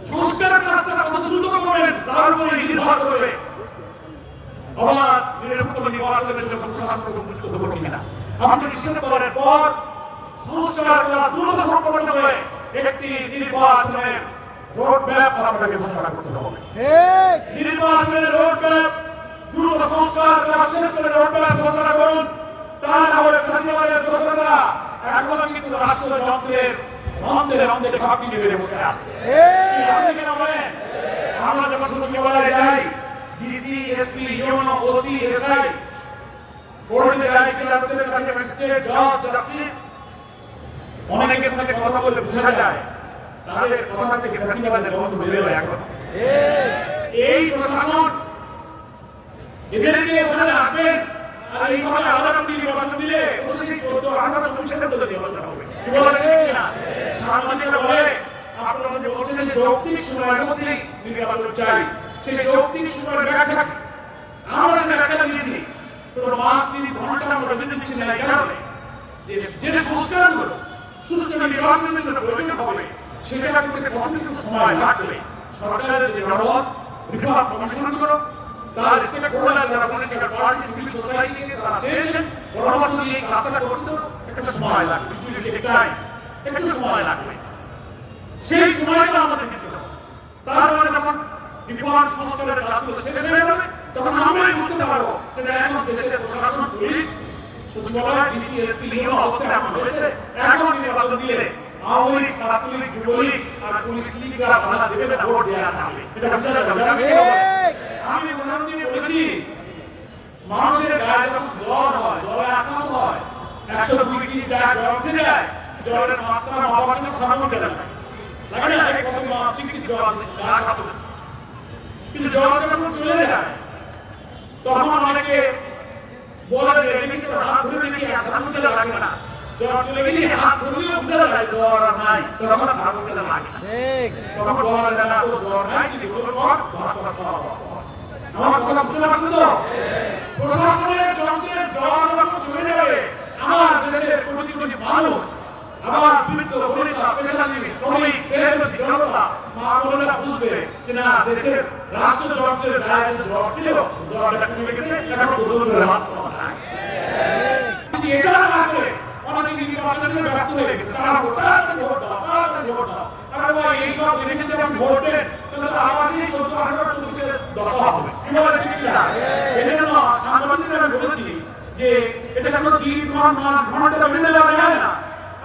সংস্কারের কাজটা কত দ্রুত করবেন তার উপরে নির্ভর করবে অবাধ নিরপেক্ষ নির্বাচনের জন্য প্রশাসন উপযুক্ত হবে কিনা। আপনি ডিসেম্বরের পর সংস্কার কাজ দ্রুত সম্পন্ন করে একটি নির্বাচনের রোড ম্যাপ আপনাকে ঘোষণা করতে হবে। নির্বাচনের রোড ম্যাপ দ্রুত সংস্কার কাজ শেষ করে রোড ম্যাপ ঘোষণা করুন। তা না হলে ফ্যাসিবাদের দোসররা এখন কিন্তু রাষ্ট্রযন্ত্রের রন্ধে ফাঁকি নিয়ে বসে আছে। আমরা যখন সচিবালয়ে যাই DC SP YONO OC SI কোর্টের ডাইরেক্টরের কাছে ম্যাজিস্ট্রেট জজ জাস্টিস অনেকের সাথে কথা বলতে বোঝা যায় তাদের কথা থেকে ফ্যাসিবাদের গন্ধ বের হয় এখন। এই প্রশাসন এদেরকে ওখানে রাখবেন আর এইভাবে আলাদা নির্বাচন দিলে ও সেই 14-18 চলে নির্বাচন হবে। কি বলে না সাংবাদিকরা বলে আপনারা যে বলছেন যে যৌক্তিক সময়ের মধ্যে নির্বাচন চাই, সেই যৌক্তিক সময়ের ব্যাখ্যা আমরা সেটা ব্যাখ্যা দিয়েছি। কোনো মাস 3 ঘন্টা আমরা বেঁধে দিচ্ছি না এই কারণে যে সংস্কারগুলো সুষ্ঠু নির্বাচনের জন্য প্রয়োজন হবে সেটা করতে কতটুকু সময় লাগবে। সরকারের যে জনমত রিফর্ম কমিশনগুলো তারা স্টেক হোল্ডার যারা পলিটিক্যাল পার্টি সিভিল সোসাইটি তারা চেয়েছেন পরামর্শ দিয়ে এই কাজটা করতে একটা সময় লাগবে, একটু সময় লাগবে। সেই সময়টা আমাদের দিতে হবে। তারপরে যখন রিফর্ম সংস্কারের কাজগুলো শেষ হয়ে যাবে তখন আমরাই বুঝতে পারবো যে এখন দেশের প্রশাসন পুলিশ সচিবালয় ডিসি এসপি ইউনো অবস্থায় এখন হয়েছে। এখন নির্বাচন দিলে আওয়ামী লীগ ছাত্রলীগ যুবলীগ আর পুলিশ লীগরা বাধা দেবে না, ভোট দেওয়া যাবে। এটা বুঝা যাবে। আমি উদাহরণ দিয়ে বলেছি মানুষের গায়ে যখন জ্বর হয়, জ্বরে আক্রান্ত হয় 102-3-4 জ্বর উঠে যায়, জ্বরের মাত্রা মাপার জন্য থার্মোমিটার লাগে না কত মানসিক জ্বর গা কাঁপছে। কিন্তু জ্বর যখন চলে যায় তখন অনেকে বলে যে দেখি তোর হাত ধরে দেখি থার্মোমিটার লাগবে না, জ্বর চলে গেলে হাত ধরলেও বোঝা যায় জ্বর আর নাই, তখন থার্মোমিটার লাগে না। তখন বলা যায় না তোর জ্বর নাই, কিন্তু গোসল কর ভাত খাওয়া। আমার কথা বুঝতে পারছেন তো? প্রশাসনের যন্ত্রের জ্বর যখন চলে যাবে আমার দেশের কোটি কোটি মানুষ আবার বৃদ্ধ বনিতা পেশাজীবী শ্রমিক মেহনতি জনতা মা বোনেরা বুঝবে যে না দেশের রাষ্ট্রযন্ত্রের গায়ে জ্বর ছিল, জ্বরটা কমে গেছে, এখন গোসল করে ভাত খাওয়া যায়। কিন্তু এটা না করে অনেকে নির্বাচনের জন্য ব্যস্ত হয়ে গেছে, তারা ভোট দাও। আরে ভাই এইসব দেখেছে যখন ভোট দেন তাহলে তো আবার সেই 14-18-24 দশা হবে। কি বলে ঠিক না? এজন্য সাংবাদিকদের আমি বলেছি যে এটা কোনো 3 ঘন্টা বেঁধে দেওয়া যায় না।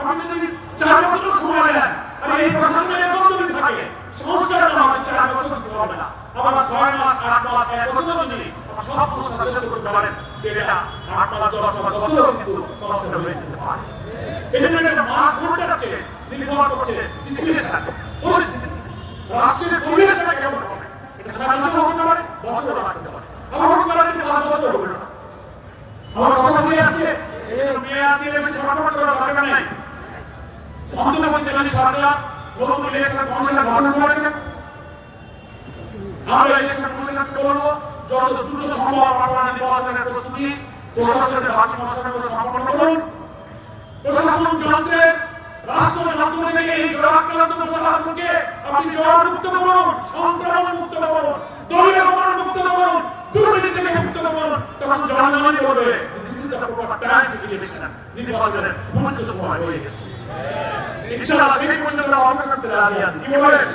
আপনি যদি 4 বছর সময় নেন আর এই প্রশাসনের একদম যদি থাকে সংস্কার না হয় 4 বছর কিছু হবে না। আবার 6 মাস 8 মাস 1 বছর যদি সব সমস্যা শেষ করতে পারেন এটা 8 মাস 10 মাস বছর কিন্তু সংস্কার হয়ে যেতে পারে। এজন্য এটা মাস ঘন্টাচ্ছে নির্ভর করছে সিচুয়েশন পরিস্থিতি রাষ্ট্রের পরিবেশটা কেমন হবে। এটা 6 মাসও হতে পারে, বছরও লাগতে পারে, আবার হতে পারে 5 বছর হবে না। আমার কথা বুঝে আসছে? এই মেয়াদ দিয়ে বেশি ছটফট করার দরকার নাই। অন্তর্বর্তীকালীন সরকার নতুন ইলেকশন কমিশন গঠন করেছে। আমরা ইলেকশন কমিশন করব যত দ্রুত সম্ভব আপনারা নির্বাচনের প্রস্তুতি প্রশাসনের ভারসাম্য সম্পন্ন করুন। প্রশাসন যন্ত্রে রাষ্ট্রযন্ত্র থেকে এই জড়াক্রান্ত প্রশাসনকে আপনি জড়মুক্ত করুন, সংক্রমণ মুক্ত করুন, দলীয় মুক্ত করুন, দুর্নীতি থেকে মুক্ত করুন। তখন জনগণই বলবে this is the proper time to election. নির্বাচনের উপযুক্ত সময় হয়ে গেছে। ইনশাআল্লাহ সেই পর্যন্ত অপেক্ষা করতে রাজি আছি। কি বলেন?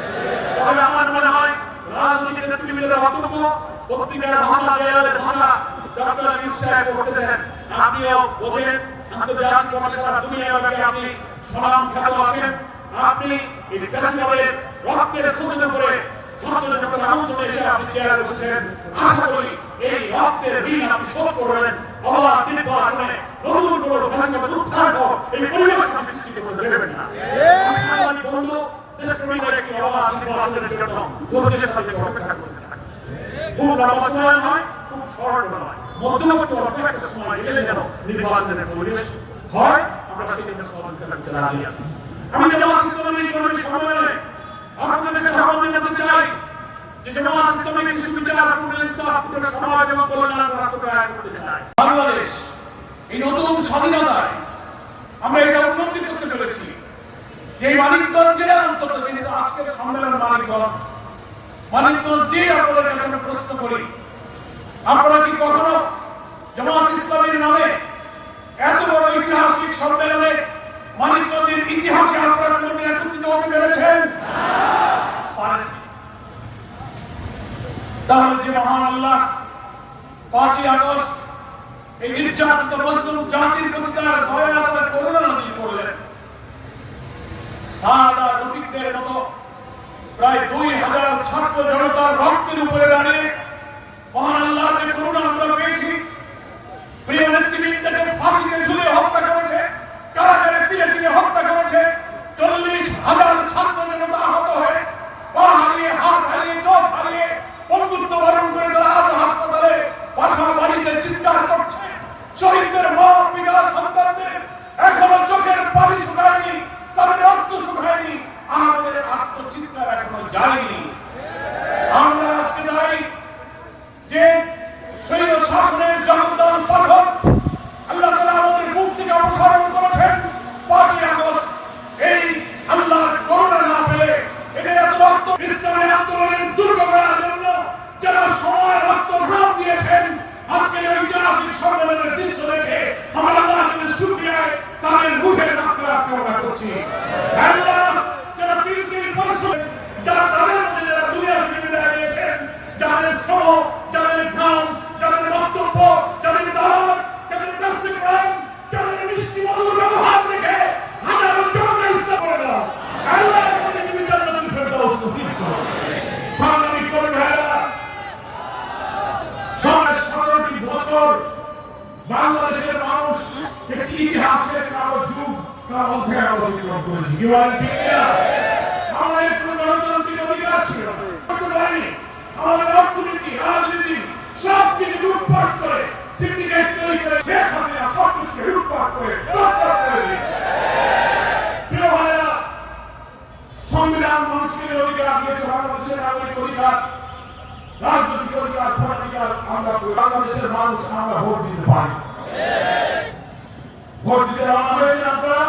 তবে আমার মনে হয় রাজনৈতিক নেতৃবৃন্দের বক্তব্য পত্রিকার ভাষা দেয়ালের ভাষা ডক্টর আমির সাহেব করতেছেন, আপনিও বোঝেন, আন্তর্জাতিক সারা দুনিয়ার ব্যাপারে আপনি সুনাম খ্যাত আছেন। আপনি এই ফেস্টিভ্যালের রক্তের স্রোতের উপরে ছাত্রদের যখন আমন্ত্রণ এসে আপনি চেয়ারে বসেছেন, আশা করি এই রক্তের ঋণ আপনি শোধ করবেন। অবাধ নির্বাচনে নতুন কোনো ফেস্টিভ্যাল উত্থান এই পরিবেশ আপনি সৃষ্টি করতে দেবেন না। সাংবাদিক বন্ধু দেশপ্রেমীদের একটি অবাধ নির্বাচনের জন্য ধৈর্যের সাথে অপেক্ষা করতে থাকেন। খুব লম্বা সময় নয়, খুব শর্ট নয়, মধ্যবর্তী অল্প একটা সময় এলে যেন নির্বাচনের পরিবেশ হয়, আমরা সেখানে সহযোগিতা করতে রাজি আছি। আমি জামাত ইসলামের এই কর্মী সম্মেলনে আপনাদেরকে আহ্বান জানাতে চাই যে জামাত ইসলামের কিছু বিচার পূর্ণ ইনসাফ পূর্ণ সমাজ এবং কল্যাণ রাষ্ট্র প্রয়াস করতে চাই। বাংলাদেশ এই নতুন স্বাধীনতায় আমরা এটা উন্নতি করতে চলেছি। এই মানিকগঞ্জ জেলা অন্তত, কিন্তু আজকের সম্মেলন মানিকগঞ্জ দিয়ে আপনাদের কাছে আমি প্রশ্ন করি, আপনারা কি কখনো জামাত ইসলামীর নামে এত বড় ঐতিহাসিক সম্মেলনে মানিকগঞ্জের ইতিহাসে আপনারা কোনদিন একত্রিত হতে পেরেছেন? তাহলে যে মহান আল্লাহ 5ই আগস্ট এই নির্যাতিত মজলুম জাতির প্রতি তার দয়া তার করুণা নজির করলেন, সাদা রফিকদের মতো প্রায় 2000 ছাত্র জনতার রক্তের উপরে দাঁড়িয়ে মহান আল্লাহর যে করুণা আমরা পেয়েছি। প্রিয় নেতৃবৃন্দকে ফাঁসিতে ঝুলে হত্যা করেছে, কারাগারে তিলে হত্যা করেছে, 40,000 ছাত্র জনতা আহত হয়ে পা হারিয়ে, হাত হারিয়ে, চোখ হারিয়ে বন্ধুত্ব বরণ করে তারা আজ হাসপাতালে বাসার বাড়িতে চিৎকার করছে। শহীদদের মা পিতা সন্তানদের এখনো চোখের পানি শুকায়নি, তাদের রক্ত শুকায়নি, আমাদের আত্মচিৎকার এখনো যায়নি। আমরা আজকে জানি যে স্বৈর শাসনের জগদ্দল পাথর আল্লাহ তাআলা আমাদের মুখ থেকে অপসারণ করেছেন। 5ই আগস্ট এই আল্লাহর করুণা না পেলে এদের এত রক্ত ইসলামের আন্দোলনের দুর্গ করার জন্য যারা সময় রক্ত ঘাম দিয়েছেন, আজকের এই ঐতিহাসিক সম্মেলনের দৃশ্য দেখে আমরা আল্লাহর শুকরিয়ায় তাদের রূহের মাগফিরাত কামনা করছি। আল্লাহ যারা তিল পরিশ্রম, যারা তাদের মধ্যে যারা দুনিয়া থেকে বিদায় নিয়েছেন, যাদের শ্রম, যাদের ঘাম, যাদের বক্তব্য, যাদের দাওয়াত, যাদের দর্শকরাম, যাদের মিষ্টি মধুর ব্যবহার দেখে হাজারো জনতা ইসলাম করে দাও। আল্লাহ আমাদের তুমি জান্নাতুল ফেরদাউস নসিব করো। সংগ্রামী কবি ভাইরা, 17টি বছর বাংলাদেশের মানুষ একটি ইতিহাসের কারো যুগ, কারো অধ্যায় অতিক্রম করেছে। কি বলেন ঠিক না? আমাদের কোনো গণতান্ত্রিক অধিকার ছিল না, আমাদের অর্থনীতি, রাজনীতি সবকিছু লুটপাট করে, সিন্ডিকেট তৈরি করে শেখ হাসিনা সবকিছুকে লুটপাট করে দিয়েছে। প্রিয় ভাইরা, সংবিধান মানুষকে অধিকার দিয়েছে, বাংলাদেশের নাগরিক অধিকার, রাজনৈতিক অধিকার, ভোটাধিকার আমরা বাংলাদেশের মানুষ আমরা ভোট দিতে পারি। ভোট দিতে রওনা হয়েছেন আপনারা?